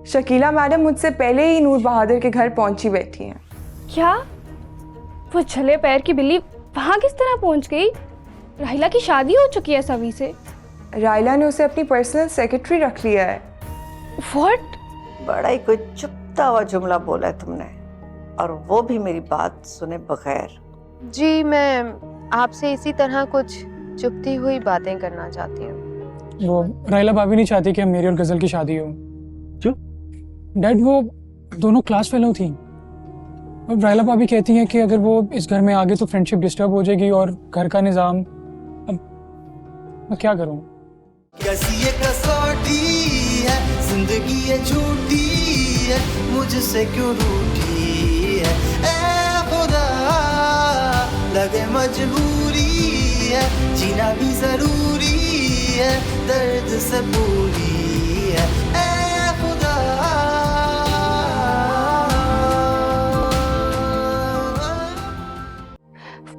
Shakeela madam मुझसे पहले ही नूर बहादुर के घर पहुंची बैठी हैं। क्या? वो छले पैर की बिल्ली वहाँ किस तरह पहुंच गई? राहिला की शादी हो चुकी है सभी से। राहिला ने उसे अपनी पर्सनल सेक्रेटरी रख लिया है। व्हाट? बड़ा ही कोई चुपता हुआ जुमला बोला है तुमने, और वो भी मेरी बात सुने बगैर। जी, मैं आपसे इसी तरह कुछ चुपती हुई बातें करना चाहती हूँ। वो राहिला भाभी नहीं चाहती कि हम मेरी और गजल की शादी हो। क्यों? डैड, वो दोनों क्लास फेलो थी। अब राहिला भाभी कहती हैं कि अगर वो इस घर में आगे तो फ्रेंडशिप डिस्टर्ब हो जाएगी और घर का निज़ाम। अब मैं क्या करूँ? कैसी ये कसौटी है, जिंदगी ये झूठी है, मुझसे क्यों रूठी है, ऐ खुदा लगे मजबूरी है, जीना भी जरूरी है, दर्द से पूरी है, ऐ खुदा।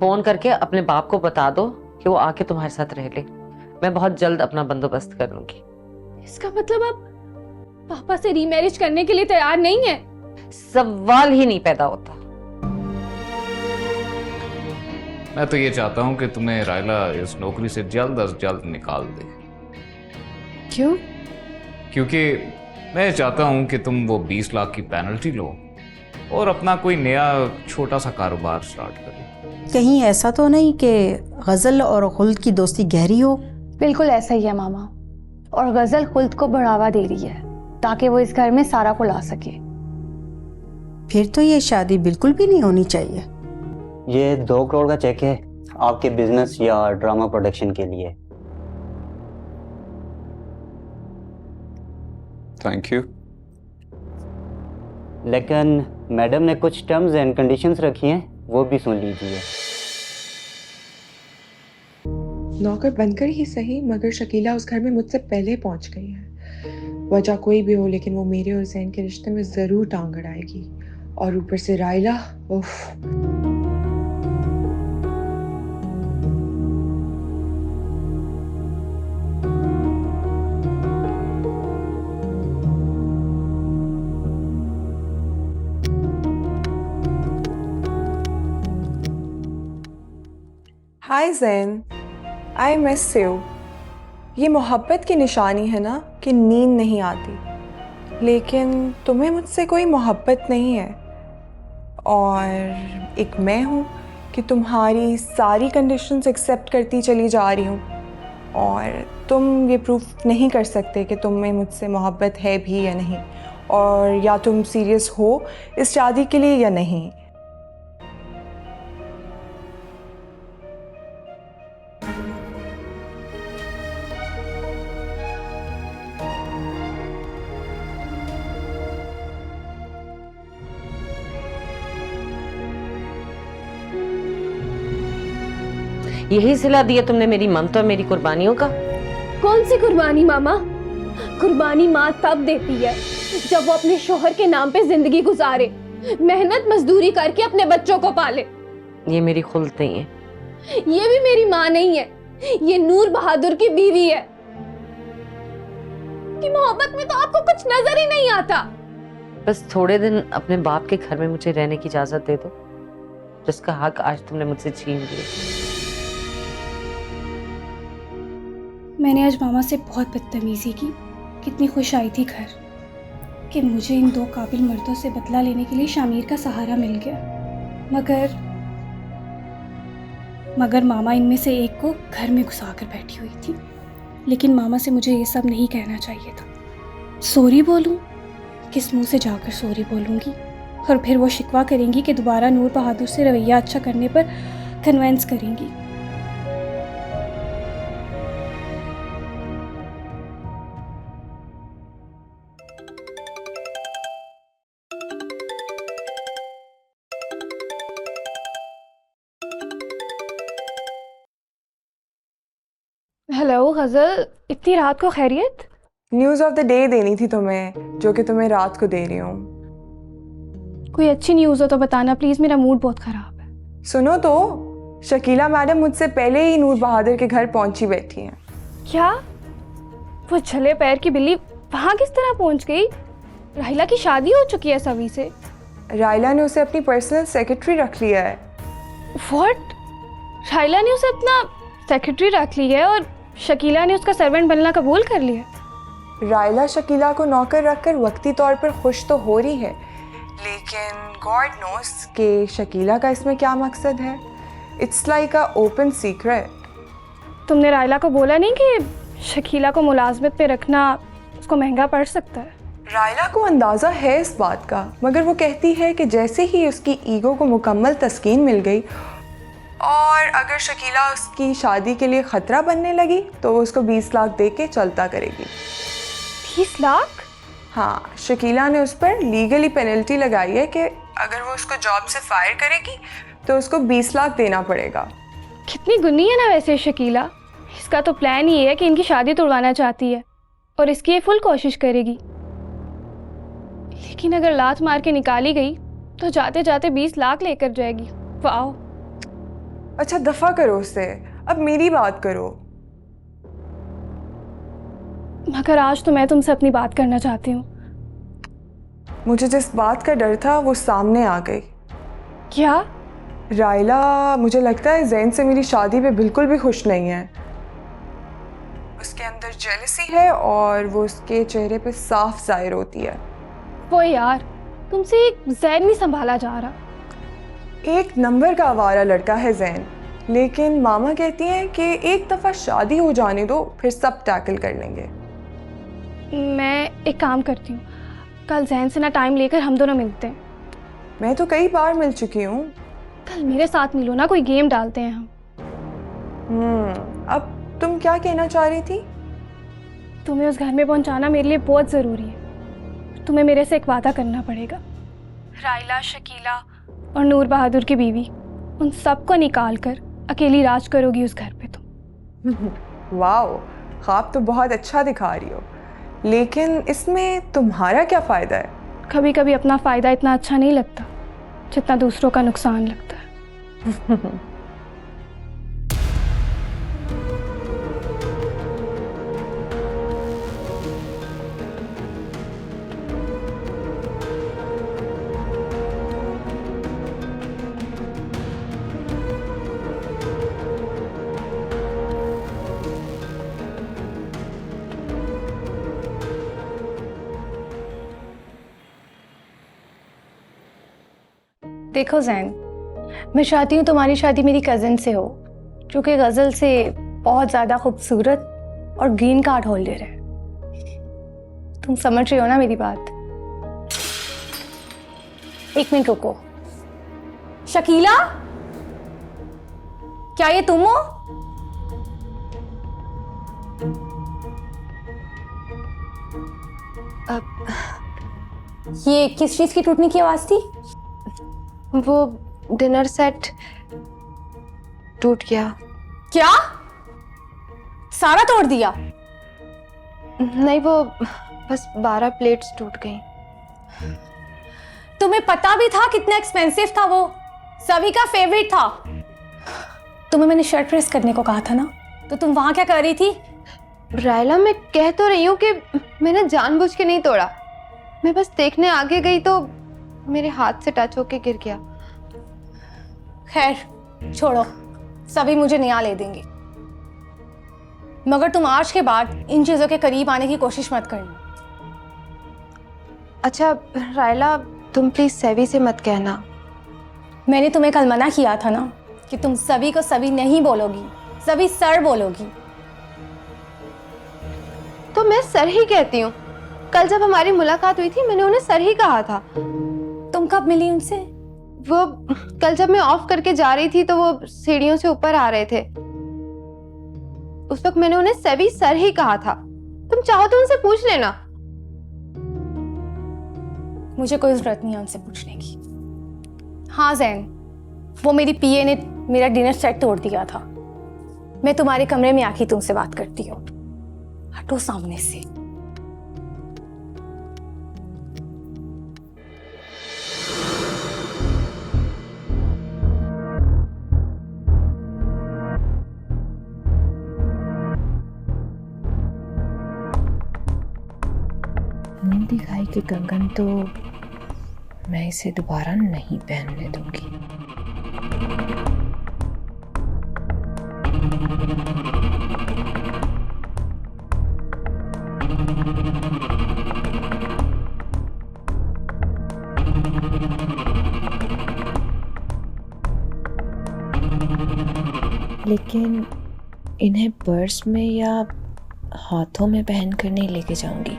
फोन करके अपने बाप को बता दो कि वो आके तुम्हारे साथ रह ले। मैं बहुत जल्द अपना बंदोबस्त कर लूंगी। इसका मतलब आप पापा से रीमैरिज करने के लिए तैयार नहीं है? सवाल ही नहीं पैदा होता। मैं तो ये चाहता हूँ कि तुम्हें राहिला इस नौकरी से जल्द अज जल्द निकाल दे। क्यों? क्योंकि मैं चाहता हूँ कि तुम वो 20 लाख की पेनल्टी लो और अपना कोई नया छोटा सा कारोबार स्टार्ट करो। कहीं ऐसा तो नहीं कि गजल और खुल्द की दोस्ती गहरी हो? बिल्कुल ऐसा ही है मामा, और गजल खुल्द को बढ़ावा दे रही है ताकि वो इस घर में सारा को ला सके। फिर तो ये शादी बिल्कुल भी नहीं होनी चाहिए। ये 2 करोड़ का चेक है आपके बिजनेस या ड्रामा प्रोडक्शन के लिए। Thank you. लेकिन मैडम ने कुछ टर्म्स एंड कंडीशंस रखी हैं, वो भी सुन लीजिए। नौकर बनकर ही सही, मगर शकीला उस घर में मुझसे पहले पहुंच गई है। वजह कोई भी हो, लेकिन वो मेरे और जैन के रिश्ते में जरूर टांग अड़ाएगी। और ऊपर से राहिला, उफ। हाय जैन, आई मिस यू। ये मोहब्बत की निशानी है ना कि नींद नहीं आती, लेकिन तुम्हें मुझसे कोई मोहब्बत नहीं है। और एक मैं हूँ कि तुम्हारी सारी कंडीशंस एक्सेप्ट करती चली जा रही हूँ, और तुम ये प्रूफ नहीं कर सकते कि तुम्हें मुझसे मोहब्बत है भी या नहीं, और या तुम सीरियस हो इस शादी के लिए या नहीं। यही सिला दिया तुमने मेरी ममता और मेरी कुर्बानियों का। कौन सी कुर्बानी मामा? कुर्बानी माँ तब देती है जब वो अपने शोहर के नाम पे जिंदगी गुजारे, मेहनत मजदूरी करके अपने बच्चों को पाले। ये मेरी खुल्द नहीं है। ये भी मेरी माँ नहीं है, ये नूर बहादुर की बीवी है। कि मोहब्बत में तो आपको कुछ नजर ही नहीं आता। बस थोड़े दिन अपने बाप के घर में मुझे रहने की इजाजत दे दो, जिसका हक आज तुमने मुझसे छीन लिया। मैंने आज मामा से बहुत बदतमीजी की। कितनी खुश आई थी घर कि मुझे इन 2 काबिल मर्दों से बदला लेने के लिए शामिर का सहारा मिल गया। मगर मामा इनमें से एक को घर में घुसा कर बैठी हुई थी। लेकिन मामा से मुझे ये सब नहीं कहना चाहिए था। सॉरी बोलूं? किस मुंह से जाकर सॉरी बोलूंगी? और फिर वो शिकवा करेंगी कि दोबारा नूर बहादुर से रवैया अच्छा करने पर कन्वेंस करेंगी। हेलो गजल, इतनी रात को खैरियत? न्यूज़ ऑफ द डे देनी थी तुम्हें, जो कि तुम्हें रात को दे रही हूँ। कोई अच्छी न्यूज़ हो तो बताना प्लीज़, मेरा मूड बहुत ख़राब है। सुनो तो, शकीला मैडम मुझसे पहले ही नूर बहादुर के घर पहुंची बैठी हैं। क्या? वो छले पैर की बिल्ली वहाँ किस तरह पहुँच गई? राहिला की शादी हो चुकी है सभी से। रायला ने उसे अपनी पर्सनल सेक्रेटरी रख लिया है। व्हाट? राहिला ने उसे अपना सेक्रेटरी रख ली है और शकीला ने उसका सर्वेंट बनना कबूल कर लिया। रायला शकीला को नौकर रखकर वक्ती तौर पर खुश तो हो रही है, लेकिन गॉड नोस कि शकीला का इसमें क्या मकसद है। It's like a open secret. तुमने राहिला को बोला नहीं कि शकीला को मुलाजमत पे रखना उसको महंगा पड़ सकता है? रायला को अंदाज़ा है इस बात का, मगर वो कहती है कि जैसे ही उसकी ईगो को मुकम्मल तस्कीन मिल गई और अगर शकीला उसकी शादी के लिए ख़तरा बनने लगी तो वो उसको 20 लाख दे के चलता करेगी। 20 लाख? हाँ, शकीला ने उस पर लीगली पेनल्टी लगाई है कि अगर वो उसको जॉब से फायर करेगी तो उसको 20 लाख देना पड़ेगा। कितनी गुन्नी है ना वैसे शकीला। इसका तो प्लान ये है कि इनकी शादी तोड़वाना चाहती है और इसकी ये फुल कोशिश करेगी। लेकिन अगर लात मार के निकाली गई तो जाते जाते 20 लाख लेकर जाएगी। वाओ। अच्छा दफ़ा करो उससे, अब मेरी बात करो। मगर आज तो मैं तुमसे अपनी बात करना चाहती हूँ। मुझे जिस बात का डर था वो सामने आ गई। क्या? रायला मुझे लगता है जैन से मेरी शादी पे बिल्कुल भी खुश नहीं है। उसके अंदर जेलसी है और वो उसके चेहरे पे साफ जाहिर होती है। वो यार, तुमसे एक जैन नहीं संभाला जा रहा। एक नंबर का आवारा लड़का है जैन, लेकिन मामा कहती हैं कि एक दफ़ा शादी हो जाने दो फिर सब टैकल कर लेंगे। मैं एक काम करती हूँ, कल जैन से ना टाइम लेकर हम दोनों मिलते हैं। मैं तो कई बार मिल चुकी हूँ। कल मेरे साथ मिलो ना, कोई गेम डालते हैं हम। अब तुम क्या कहना चाह रही थी? तुम्हें उस घर में पहुँचाना मेरे लिए बहुत ज़रूरी है। तुम्हें मेरे से एक वादा करना पड़ेगा। रायला, शकीला और नूर बहादुर की बीवी, उन सबको निकाल कर अकेली राज करोगी उस घर पे तुम। वाओ, ख्वाब तो बहुत अच्छा दिखा रही हो, लेकिन इसमें तुम्हारा क्या फ़ायदा है? कभी कभी अपना फ़ायदा इतना अच्छा नहीं लगता जितना दूसरों का नुकसान लगता है। देखो जैन, मैं चाहती हूँ तुम्हारी शादी मेरी कज़न से हो, जो कि गज़ल से बहुत ज़्यादा खूबसूरत और ग्रीन कार्ड होल्डर है। तुम समझ रहे हो ना मेरी बात? एक मिनट रुको। शकीला, क्या ये तुम हो? ये किस चीज़ की टूटने की आवाज़ थी? वो डिनर सेट टूट गया। क्या? सारा तोड़ दिया? नहीं, वो बस 12 प्लेट्स टूट गई। तुम्हें पता भी था कितना एक्सपेंसिव था वो? सभी का फेवरेट था। तुम्हें मैंने शर्ट प्रेस करने को कहा था ना, तो तुम वहां क्या कर रही थी? रायला, मैं कह तो रही हूँ कि मैंने जानबूझ के नहीं तोड़ा। मैं बस देखने आगे गई तो मेरे हाथ से टच होके गिर गया। खैर छोड़ो, सभी मुझे नया ले देंगे, मगर तुम आज के बाद इन चीजों के करीब आने की कोशिश मत करना। अच्छा रायला, तुम प्लीज सभी से मत कहना। मैंने तुम्हें कल मना किया था ना कि तुम सभी को सभी नहीं बोलोगी, सभी सर बोलोगी। तो मैं सर ही कहती हूँ। कल जब हमारी मुलाकात हुई थी मैंने उन्हें सर ही कहा था। तुम कब मिली उनसे? वो कल जब मैं ऑफ करके जा रही थी तो वो सीढ़ियों से ऊपर आ रहे थे। उस वक्त मैंने उन्हें सभी सर ही कहा था। तुम चाहो तो उनसे पूछ लेना। मुझे कोई जरूरत नहीं है उनसे पूछने की। हाँ जैन, वो मेरी पीए ने मेरा डिनर सेट तोड़ दिया था। मैं तुम्हारे कमरे में आके तुमसे बात करती हूँ। हटो सामने से। दिखाई कि कंगन तो मैं इसे दोबारा नहीं पहनने दूंगी। लेकिन इन्हें पर्स में या हाथों में पहन कर नहीं लेके जाऊंगी।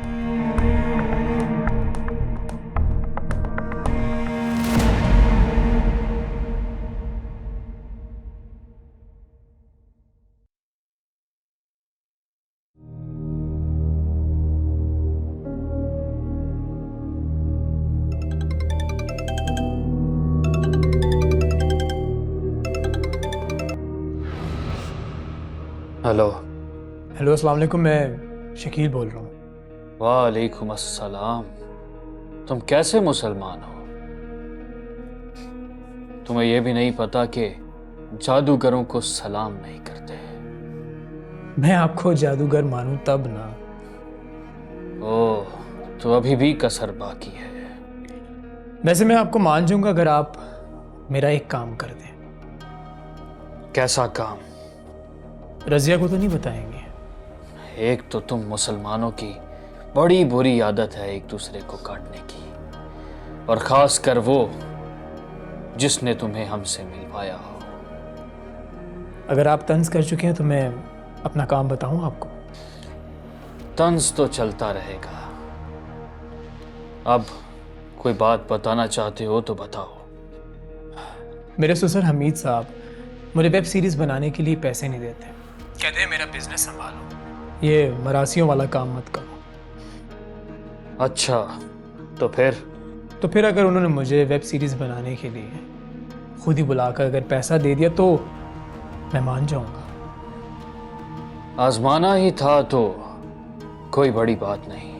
हेलो। हेलो, अस्सलाम वालेकुम। मैं शकील बोल रहा हूँ। वालेकुम अस्सलाम। तुम कैसे मुसलमान हो? तुम्हें यह भी नहीं पता कि जादूगरों को सलाम नहीं करते। मैं आपको जादूगर मानूं तब ना। ओह, तो अभी भी कसर बाकी है। वैसे मैं आपको मान जाऊंगा अगर आप मेरा एक काम कर दें। कैसा काम? रजिया को तो नहीं बताएंगे? एक तो तुम मुसलमानों की बड़ी बुरी आदत है एक दूसरे को काटने की, और खास कर वो जिसने तुम्हें हमसे मिलवाया हो। अगर आप तंज कर चुके हैं तो मैं अपना काम बताऊं आपको? तंज तो चलता रहेगा। अब कोई बात बताना चाहते हो तो बताओ। मेरे ससुर हमीद साहब मुझे वेब सीरीज़ बनाने के लिए पैसे नहीं देते। कहते हैं मेरा बिजनेस संभालो, ये मरासियों वाला काम मत करो। अच्छा, तो फिर अगर उन्होंने मुझे वेब सीरीज़ बनाने के लिए खुद ही बुलाकर अगर पैसा दे दिया तो मैं मान जाऊंगा। आजमाना ही था तो कोई बड़ी बात नहीं।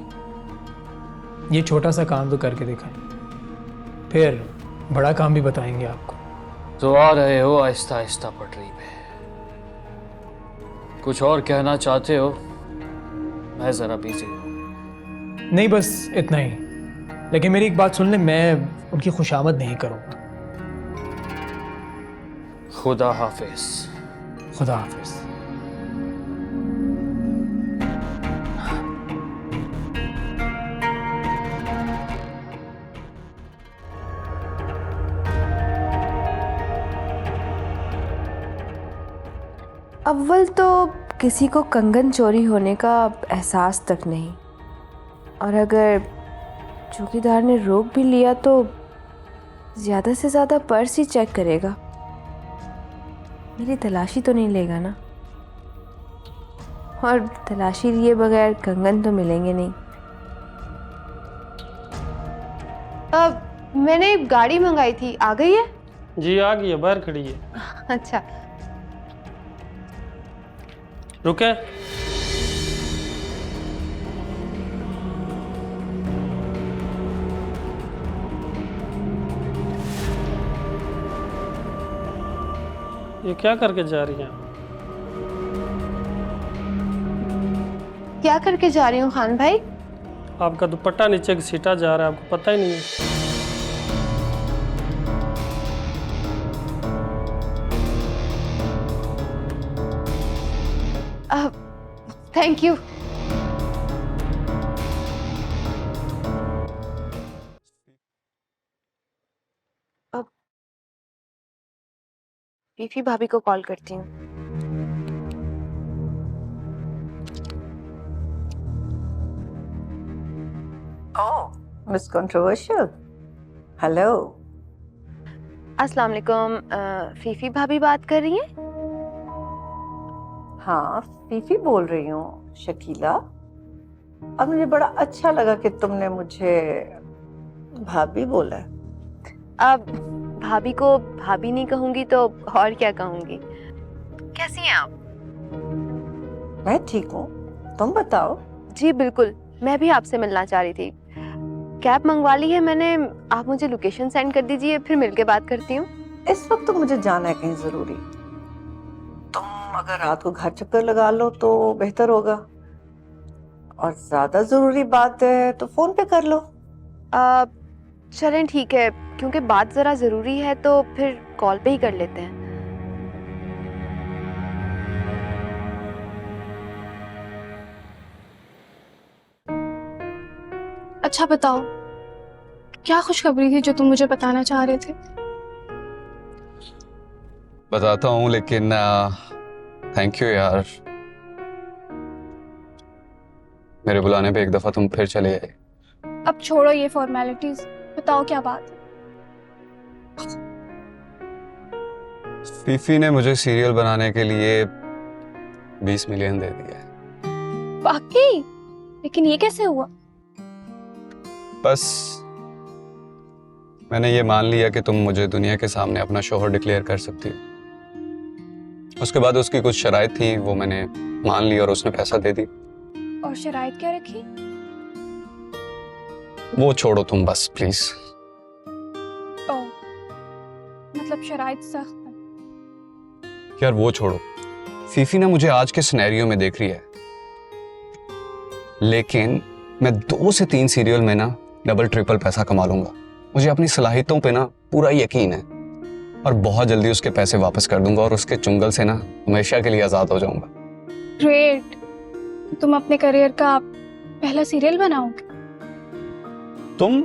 ये छोटा सा काम तो करके दिखाएं, फिर बड़ा काम भी बताएंगे आपको। तो आ रहे हो आहिस्ता आहिस्ता पटरी पे। कुछ और कहना चाहते हो? मैं जरा बिजी हूं। नहीं, बस इतना ही। लेकिन मेरी एक बात सुन ले, मैं उनकी खुशामद नहीं करूंगा। खुदा हाफिज। खुदा हाफिज। अव्वल तो किसी को कंगन चोरी होने का एहसास तक नहीं, और अगर चौकीदार ने रोक भी लिया तो ज़्यादा से ज़्यादा पर्स ही चेक करेगा, मेरी तलाशी तो नहीं लेगा ना। और तलाशी लिए बगैर कंगन तो मिलेंगे नहीं। अब मैंने गाड़ी मंगाई थी, आ गई है? जी आ गई है, बाहर खड़ी है। अच्छा, रुके। ये क्या करके जा रही हैं? क्या करके जा रही हूँ खान भाई? आपका दुपट्टा नीचे घसीटा जा रहा है, आपको पता ही नहीं है। Thank you. अब फीफी भाभी को कॉल करती हूँ। ओह, मिस कंट्रोवर्शियल। हेलो। अस्सलाम वालेकुम। फीफी भाभी बात कर रही हैं? हाँ, फीफी बोल रही हूँ शकीला। अब मुझे बड़ा अच्छा लगा कि तुमने मुझे भाभी बोला। अब भाभी को भाभी नहीं कहूंगी तो और क्या कहूंगी। कैसी हैं आप? मैं ठीक हूँ, तुम बताओ। जी बिल्कुल, मैं भी आपसे मिलना चाह रही थी। कैब मंगवा ली है मैंने, आप मुझे लोकेशन सेंड कर दीजिए, फिर मिलके बात करती हूँ। इस वक्त तो मुझे जाना है कहीं जरूरी। तुम अगर रात को घर चक्कर लगा लो तो बेहतर होगा, और ज्यादा जरूरी बात है तो फोन पे कर लो। चलें ठीक है, क्योंकि बात ज़रा ज़रूरी है तो फिर कॉल पे ही कर लेते हैं। अच्छा बताओ, क्या खुशखबरी थी जो तुम मुझे बताना चाह रहे थे? बताता हूँ, लेकिन थैंक यू यार, मेरे बुलाने पे एक दफा तुम फिर चले आए। अब छोड़ो ये फॉर्मेलिटीज, बताओ क्या बात है? फीफी ने मुझे सीरियल बनाने के लिए 20 मिलियन दे दिया। वाकई? लेकिन ये कैसे हुआ? बस मैंने ये मान लिया कि तुम मुझे दुनिया के सामने अपना शोहर डिक्लेयर कर सकती हो। उसके बाद उसकी कुछ शराइत थी, वो मैंने मान ली और उसने पैसा दे दी। और शराइत क्या रखी? वो छोड़ो तुम बस प्लीज। ओह, मतलब शराइत सख्त है। यार वो छोड़ो, फीफी ना मुझे आज के सिनेरियो में देख रही है, लेकिन मैं 2 से 3 सीरियल में ना डबल ट्रिपल पैसा कमा लूंगा। मुझे अपनी सलाहियतों पे ना पूरा यकीन है और बहुत जल्दी उसके पैसे वापस कर दूंगा और उसके चुंगल से ना हमेशा के लिए आजाद हो जाऊंगा। ग्रेट, तुम अपने करियर का पहला सीरियल बनाओगे? तुम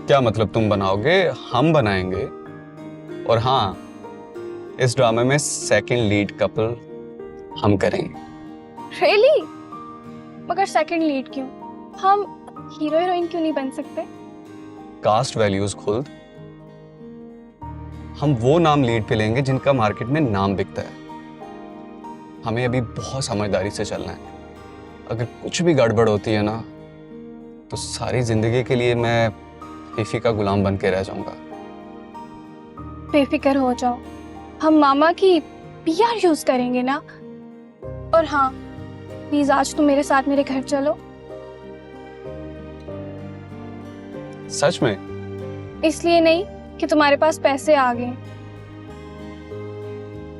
क्या मतलब तुम बनाओगे? हम बनाएंगे। और हाँ, इस ड्रामे में सेकंड लीड कपल हम करेंगे। रियली? मगर सेकंड लीड क्यों? हम हीरो हीरोइन क्यों नहीं बन सकते? कास्ट वैल्यूज खुद, हम वो नाम लीड पे लेंगे जिनका मार्केट में नाम बिकता है। हमें अभी बहुत समझदारी से चलना है। अगर कुछ भी गड़बड़ होती है ना, तो सारी जिंदगी के लिए मैं फीफी का गुलाम बन के रह जाऊंगा। बेफिक्र हो जाओ, हम मामा की पीआर यूज करेंगे ना। और हाँ, प्लीज आज तुम मेरे साथ मेरे घर चलो। सच में? इसलिए नहीं कि तुम्हारे पास पैसे आ गए,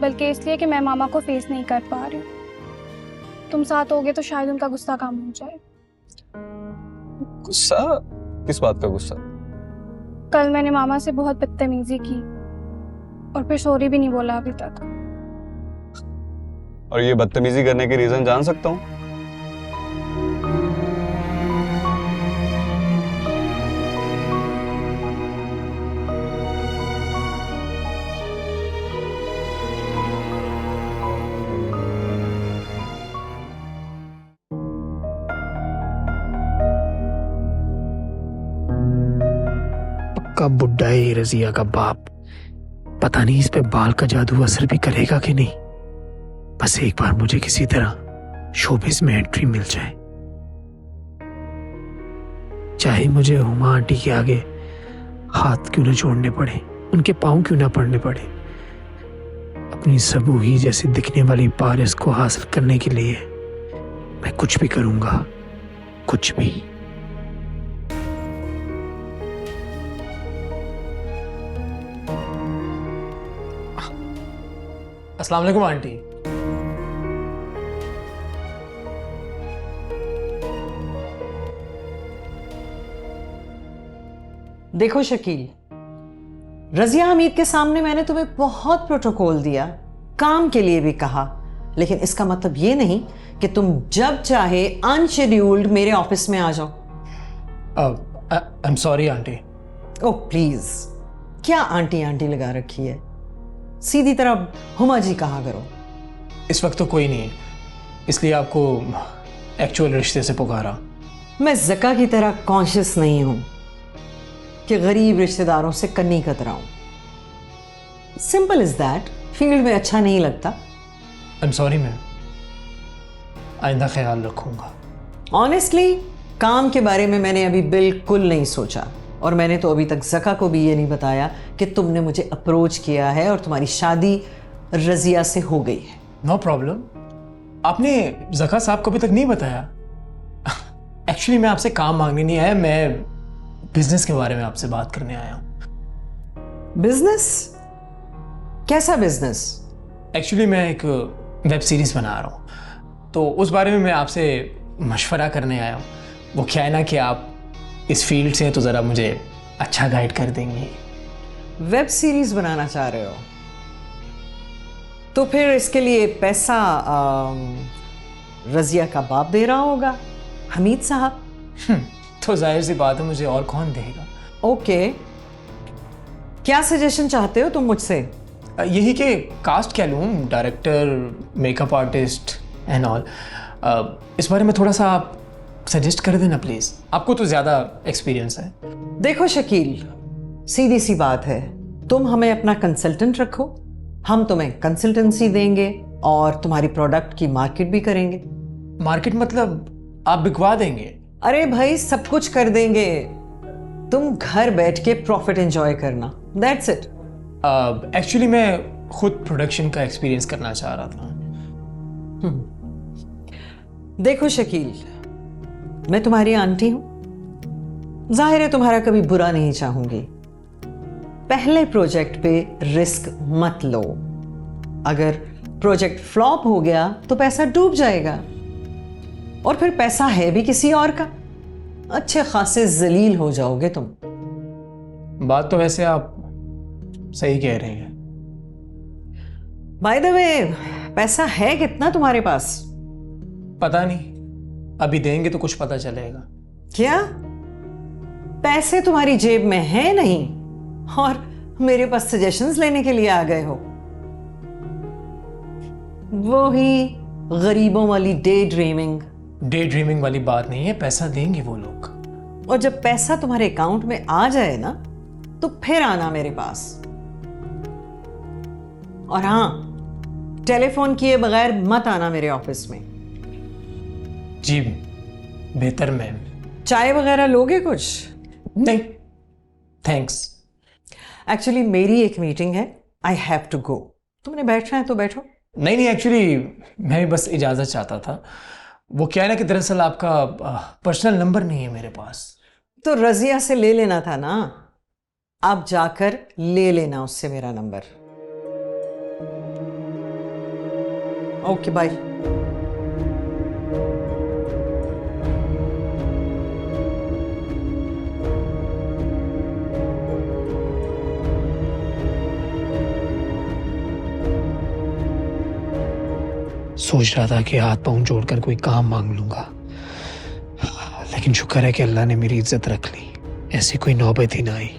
बल्कि इसलिए कि मैं मामा को फेस नहीं कर पा रही हूँ। तुम साथ होगे तो शायद उनका गुस्सा कम हो जाए। गुस्सा? किस बात का गुस्सा? कल मैंने मामा से बहुत बदतमीजी की और फिर सॉरी भी नहीं बोला अभी तक। और ये बदतमीजी करने के रीजन जान सकता हूँ? का बुड्ढा है रजिया का बाप। पता नहीं इस पे बाल का जादू असर भी करेगा कि नहीं। बस एक बार मुझे किसी तरह शोबिस में एंट्री मिल जाए, चाहे मुझे हुमा आंटी के आगे हाथ क्यों न जोड़ने पड़े, उनके पांव क्यों न पड़ने पड़े। अपनी सबूही जैसी दिखने वाली पारिस को हासिल करने के लिए मैं कुछ भी करूंगा, कुछ भी। अस्सलाम वालेकुम आंटी। देखो शकील, रजिया हमीद के सामने मैंने तुम्हें बहुत प्रोटोकॉल दिया, काम के लिए भी कहा, लेकिन इसका मतलब ये नहीं कि तुम जब चाहे अनशेड्यूल्ड मेरे ऑफिस में आ जाओ। I am sorry aunty. Oh please, क्या आंटी आंटी लगा रखी है? सीधी तरह हुमा जी कहा करो। इस वक्त तो कोई नहीं है, इसलिए आपको एक्चुअल रिश्ते से पुकारा। मैं ज़का की तरह कॉन्शियस नहीं हूं कि गरीब रिश्तेदारों से कन्नी कतराऊं। Simple is that. फील्ड में अच्छा नहीं लगता। आई एम सॉरी मैम, आइंदा ख्याल रखूंगा। ऑनेस्टली काम के बारे में मैंने अभी बिल्कुल नहीं सोचा, और मैंने तो अभी तक ज़का को भी ये नहीं बताया कि तुमने मुझे अप्रोच किया है और तुम्हारी शादी रजिया से हो गई है। No problem. आपने ज़का साहब को अभी तक नहीं बताया? एक्चुअली मैं आपसे काम मांगने नहीं आया, मैं बिजनेस के बारे में आपसे बात करने आया हूँ। बिजनेस? कैसा बिजनेस? एक्चुअली मैं एक वेब सीरीज बना रहा हूँ, तो उस बारे में मैं आपसे मशवरा करने आया हूँ। वो क्या है ना कि आप इस फील्ड से हैं तो ज़रा मुझे अच्छा गाइड कर देंगी। वेब सीरीज बनाना चाह रहे हो तो फिर इसके लिए पैसा रजिया का बाप दे रहा होगा, हमीद साहब। तो जाहिर सी बात है, मुझे और कौन देगा। ओके, क्या सजेशन चाहते हो तुम मुझसे? यही कि कास्ट क्या लूँ, director, makeup artist and all. इस बारे में थोड़ा सा आप सजेस्ट कर देना प्लीज़, आपको तो ज़्यादा एक्सपीरियंस है। देखो शकील, सीधी सी बात है, तुम हमें अपना कंसल्टेंट रखो, हम तुम्हें कंसल्टेंसी देंगे और तुम्हारी प्रोडक्ट की मार्केट भी करेंगे। मार्केट मतलब आप बिकवा देंगे? अरे भाई, सब कुछ कर देंगे, तुम घर बैठ के प्रॉफिट एंजॉय करना, दैट्स इट। एक्चुअली मैं खुद प्रोडक्शन का एक्सपीरियंस करना चाह रहा था। देखो शकील, मैं तुम्हारी आंटी हूं, जाहिर है तुम्हारा कभी बुरा नहीं चाहूंगी। पहले प्रोजेक्ट पे रिस्क मत लो, अगर प्रोजेक्ट फ्लॉप हो गया तो पैसा डूब जाएगा और फिर पैसा है भी किसी और का, अच्छे खासे जलील हो जाओगे तुम। बात तो वैसे आप सही कह रहे हैं। बाय द वे, पैसा है कितना तुम्हारे पास? पता नहीं, अभी देंगे तो कुछ पता चलेगा। क्या पैसे तुम्हारी जेब में है नहीं और मेरे पास सजेशंस लेने के लिए आ गए हो? वो ही गरीबों वाली डे ड्रीमिंग वाली बात नहीं है, पैसा देंगे वो लोग। और जब पैसा तुम्हारे अकाउंट में आ जाए ना तो फिर आना मेरे पास। और हाँ, टेलीफोन किए बगैर मत आना मेरे ऑफिस में। जी बेहतर मैम। चाय वगैरह लोगे कुछ? नहीं थैंक्स। एक्चुअली मेरी एक मीटिंग है, आई हैव टू गो। तुमने बैठना है तो बैठो। नहीं, एक्चुअली मैं भी बस इजाज़त चाहता था। वो क्या है ना कि दरअसल आपका पर्सनल नंबर नहीं है मेरे पास। तो रजिया से ले लेना था ना, आप जाकर ले लेना उससे मेरा नंबर। Okay bye. सोच रहा था कि हाथ पांव जोड़कर कोई काम मांग लूंगा, लेकिन शुक्र है कि अल्लाह ने मेरी इज्जत रख ली, ऐसी कोई नौबत ही ना आई।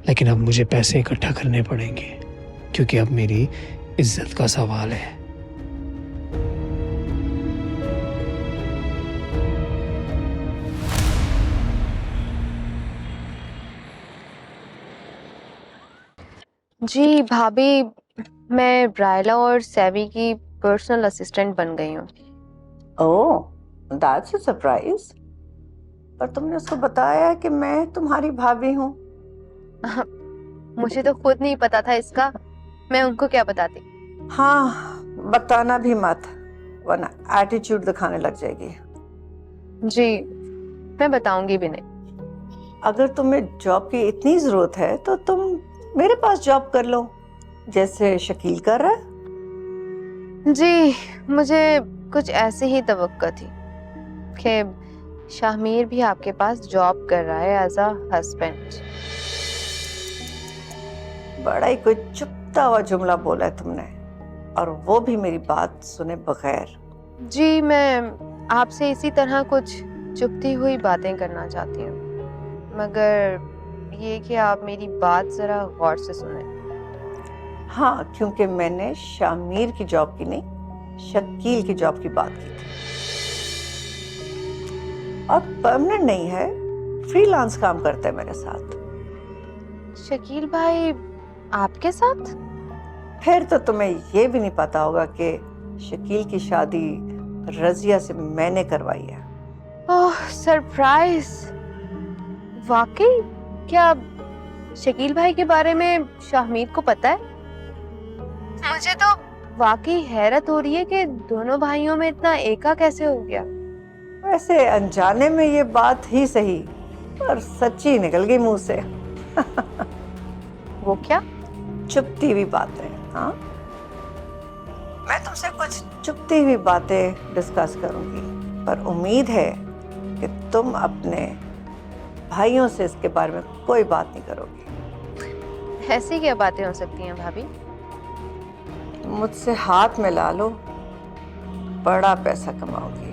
लेकिन अब मुझे पैसे इकट्ठा करने पड़ेंगे क्योंकि अब मेरी इज्जत का सवाल है। जी भाभी, मैं ब्रायला और सैवी की पर्सनल असिस्टेंट बन गई हूँ। ओह, दैट्स अ सरप्राइज। पर तुमने उसको बताया कि मैं तुम्हारी भाभी हूँ। मुझे तो खुद नहीं पता था इसका, मैं उनको क्या बताती। हाँ, बताना भी मत, वरना एटीट्यूड दिखाने लग जाएगी। जी, मैं बताऊंगी भी नहीं। अगर तुम्हें जॉब की इतनी जरूरत है तो तुम मेरे पास जॉब कर लो, जैसे शकील कर रहा है। जी, मुझे कुछ ऐसे ही तवक्को थी कि शाहमीर भी आपके पास जॉब कर रहा है एज अ हस्बैंड। बड़ा ही कोई चुपता हुआ जुमला बोला है तुमने, और वो भी मेरी बात सुने बगैर। जी, मैं आपसे इसी तरह कुछ चुपती हुई बातें करना चाहती हूँ, मगर ये कि आप मेरी बात जरा गौर से सुने। हाँ, क्योंकि मैंने शामीर की जॉब की नहीं, शकील की जॉब की बात की थी। और परमानेंट नहीं है, फ्रीलांस काम करता है मेरे साथ। शकील भाई आपके साथ? फिर तो तुम्हें ये भी नहीं पता होगा कि शकील की शादी रजिया से मैंने करवाई है। ओह, सरप्राइज! वाकई? क्या शकील भाई के बारे में शाहमीर को पता है? मुझे तो वाकई हैरत हो रही है कि दोनों भाइयों में इतना एका कैसे हो गया। वैसे अनजाने में ये बात ही सही, पर सच्ची निकल गई मुंह से। वो क्या? चुपती हुई बातें। हाँ, मैं तुमसे कुछ चुपती हुई बातें डिस्कस करूंगी, पर उम्मीद है कि तुम अपने भाइयों से इसके बारे में कोई बात नहीं करोगी। ऐसी क्या बातें हो सकती हैं भाभी? मुझसे हाथ मिला लो, बड़ा पैसा कमाओगी।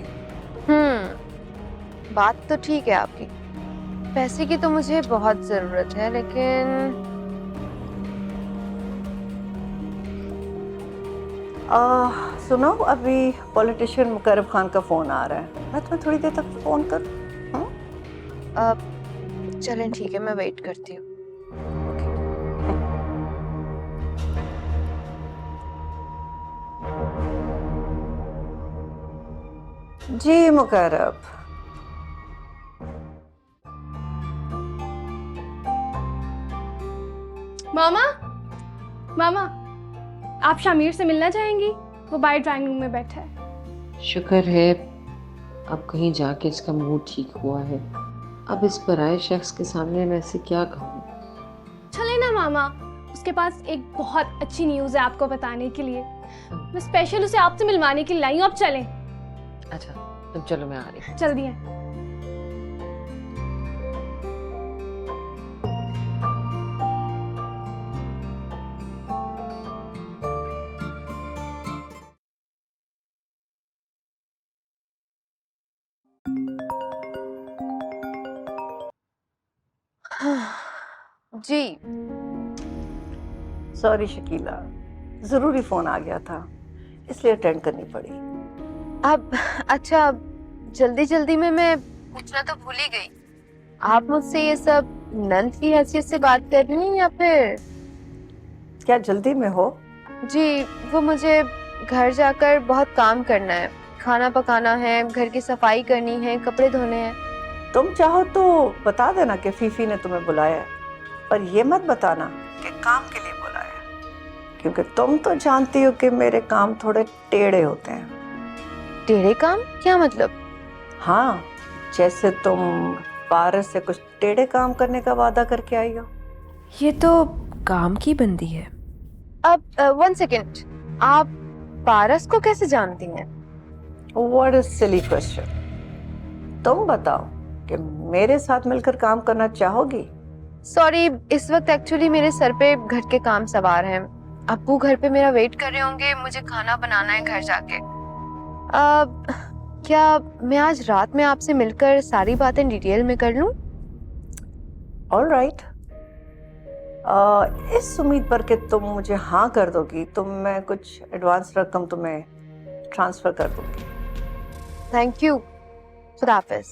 बात तो ठीक है आपकी, पैसे की तो मुझे बहुत जरूरत है, लेकिन सुनो, अभी पॉलिटिशियन मुकर्रब खान का फोन आ रहा है, मैं तुम्हें थोड़ी देर तक फोन करूं? चलें ठीक है, मैं वेट करती हूँ। जी मुकर्रब। मामा, मामा, आप शामिर से मिलना चाहेंगी? वो बाहर ड्राइंग रूम में बैठा है। शुक्र है अब कहीं जाके इसका मूड ठीक हुआ है। अब इस पराये शख्स के सामने मैं इसे क्या कहूँ? चले ना मामा, उसके पास एक बहुत अच्छी न्यूज़ है आपको बताने के लिए। मैं स्पेशल उसे आपसे मिलवाने के लिए लाई हूँ, आप चलें। अच्छा तुम चलो, मैं आ रही हूँ। जल्दी है। जी सॉरी शकीला, जरूरी फोन आ गया था इसलिए अटेंड करनी पड़ी। अब अच्छा, जल्दी जल्दी में मैं पूछना तो भूल ही गई, आप मुझसे ये सब नंद की हैसियत से बात कर रही हैं या फिर क्या जल्दी में हो? जी, वो मुझे घर जाकर बहुत काम करना है, खाना पकाना है, घर की सफाई करनी है, कपड़े धोने हैं। तुम चाहो तो बता देना कि फीफी ने तुम्हें बुलाया है, पर ये मत बताना कि काम के लिए बुलाया है, क्योंकि तुम तो जानती हो कि मेरे काम थोड़े टेढ़े होते हैं। टेढ़े काम? क्या मतलब? हाँ, जैसे तुम पारस से कुछ टेढ़े काम करने का वादा करके आई हो। ये तो काम की बंदी है। अब 1 सेकेंड, आप पारस को कैसे जानती हैं? What a silly question। तुम बताओ कि मेरे साथ मिलकर काम करना चाहोगी? सॉरी, इस वक्त एक्चुअली मेरे सर पे घर के काम सवार हैं। अब्बू घर पे मेरा वेट कर रहे होंगे, मुझे खाना बनाना है घर जाके। क्या मैं आज रात में आपसे मिलकर सारी बातें डिटेल में कर लूं? All right। इस उम्मीद पर कि तुम मुझे हाँ कर दोगी तो मैं कुछ एडवांस रकम तुम्हें ट्रांसफर कर दूंगी। Thank you. खुदा हाफिज।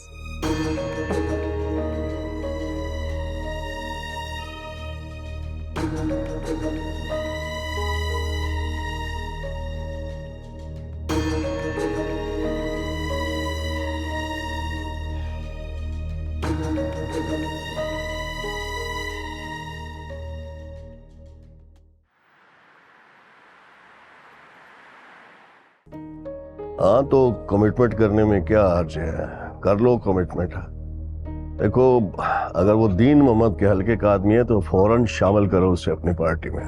हाँ तो कमिटमेंट करने में क्या हर्ज है, कर लो कमिटमेंट। देखो, अगर वो दीन मोहम्मद के हल्के का आदमी है तो फौरन शामिल करो उसे अपनी पार्टी में।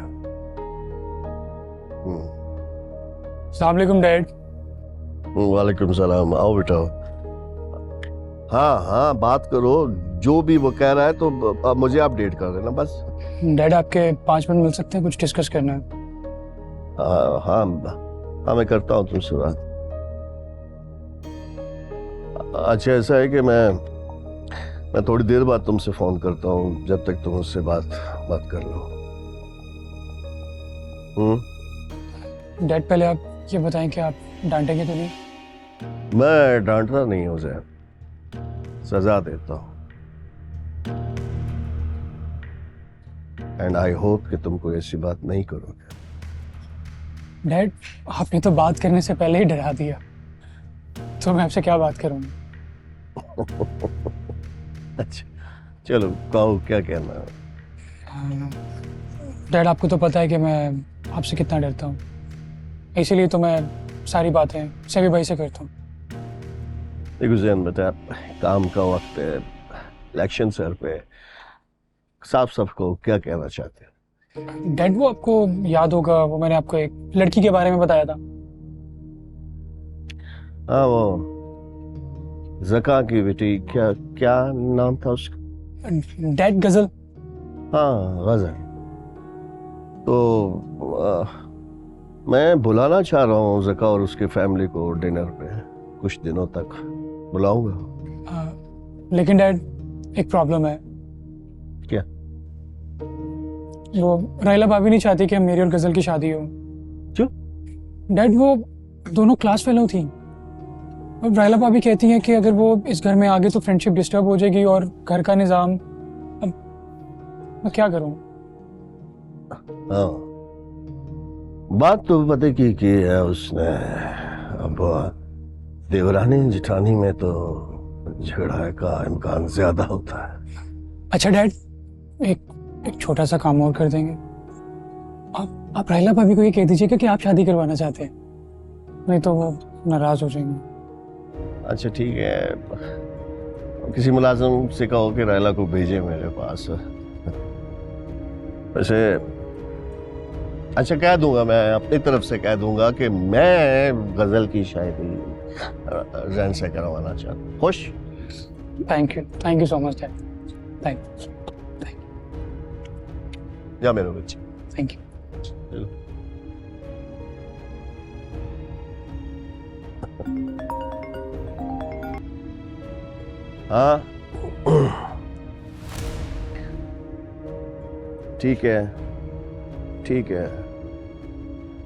अस्सलाम वालेकुम डैड। वालेकुम सलाम, आओ बेटा। हाँ हाँ, बात करो, जो भी वो कह रहा है तो अब मुझे अपडेट कर देना बस। डैड आपके 5 मिनट मिल सकते हैं, कुछ डिस्कस करना है। हाँ हाँ हाँ, मैं करता हूँ तुमसे बात। अच्छा, ऐसा है कि मैं थोड़ी देर बाद तुमसे फोन करता हूँ, जब तक तुम उससे बात कर लो। डैड पहले आप ये बताएं कि आप डांटेंगे तो नहीं? मैं डांटता नहीं हूँ ज़ैन, सजा देता हूँ। एंड आई होप कि तुम कोई ऐसी बात नहीं करोगे। डैड, आपने तो बात करने से पहले ही डरा दिया, तो मैं आपसे क्या बात करूँगा? अच्छा चलो, कहो क्या कहना है। डैड, आपको तो पता है कि मैं आपसे कितना डरता हूँ, इसीलिए तो मैं सारी बातें सभी भाई से करता हूँ। देखो ज़ैन बेटा, काम का वक्त है, इलेक्शन सर पे, साफ साफ को क्या कहना चाहते हैं? डैड, वो आपको याद होगा, वो मैंने आपको एक लड़की के बारे में बताया था। हाँ, वो जका की बेटी, क्या क्या नाम था उसका? डैड गजल। हाँ गजल। तो मैं बुलाना चाह रहा हूँ ज़का और उसकी फैमिली को डिनर पे कुछ दिनों तक बुलाऊंगा। लेकिन डैड एक प्रॉब्लम है। क्या? वो रायला भाभी नहीं चाहती कि मेरी और गजल की शादी हो। क्यों? डैड वो दोनों क्लास फेलो थी। अब रायला भाभी कहती हैं कि अगर वो इस घर में आगे तो फ्रेंडशिप डिस्टर्ब हो जाएगी और घर का निज़ाम। अब मैं क्या करूं? हाँ बात तो पता की है उसने। अब देवरानी जिठानी में तो झगड़ा का इम्कान ज्यादा होता है। अच्छा डैड, एक छोटा सा काम और कर देंगे। आप रायला भाभी को ये कह दीजिएगा कि आप शादी करवाना चाहते हैं, नहीं तो वो नाराज हो जाएंगे। अच्छा ठीक है, किसी मुलाजिम से कहो कि रायला को भेजे मेरे पास। वैसे अच्छा कह दूंगा, मैं अपनी तरफ से कह दूंगा कि मैं गजल की शायरी जैन से करवाना चाहता हूँ। खुश? Thank you so much dad. Thank you. जा मेरे बच्चे। Thank you. हाँ ठीक है ठीक है,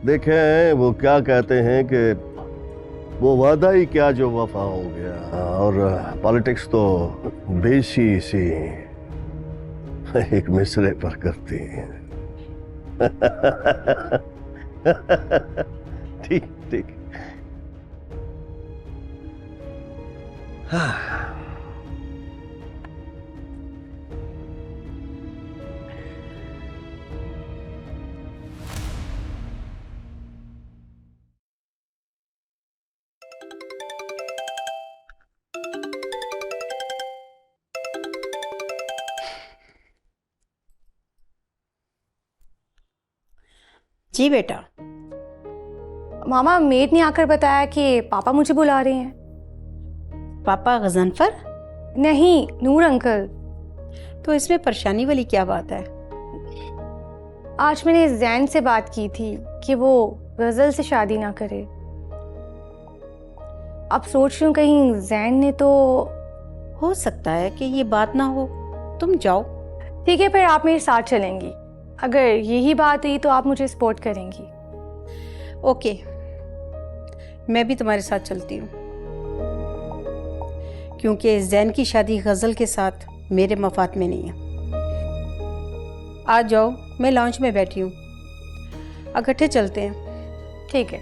देखें वो क्या कहते हैं कि वो वादा ही क्या जो वफा हो गया। और पॉलिटिक्स तो बेसी सी एक मिसरे पर करती है। ठीक ठीक। हाँ जी बेटा। मामा मेड ने आकर बताया कि पापा मुझे बुला रहे हैं। पापा गजनफर? नहीं, नूर अंकल। तो इसमें परेशानी वाली क्या बात है? आज मैंने जैन से बात की थी कि वो गजल से शादी ना करे। अब सोच रही हूँ कहीं जैन ने तो। हो सकता है कि ये बात ना हो, तुम जाओ। ठीक है, फिर आप मेरे साथ चलेंगी। अगर यही बात हुई तो आप मुझे सपोर्ट करेंगी। ओके, मैं भी तुम्हारे साथ चलती हूँ, क्योंकि जैन की शादी गजल के साथ मेरे मफाद में नहीं है। आ जाओ, मैं लॉन्च में बैठी हूँ, इकट्ठे चलते हैं। ठीक है।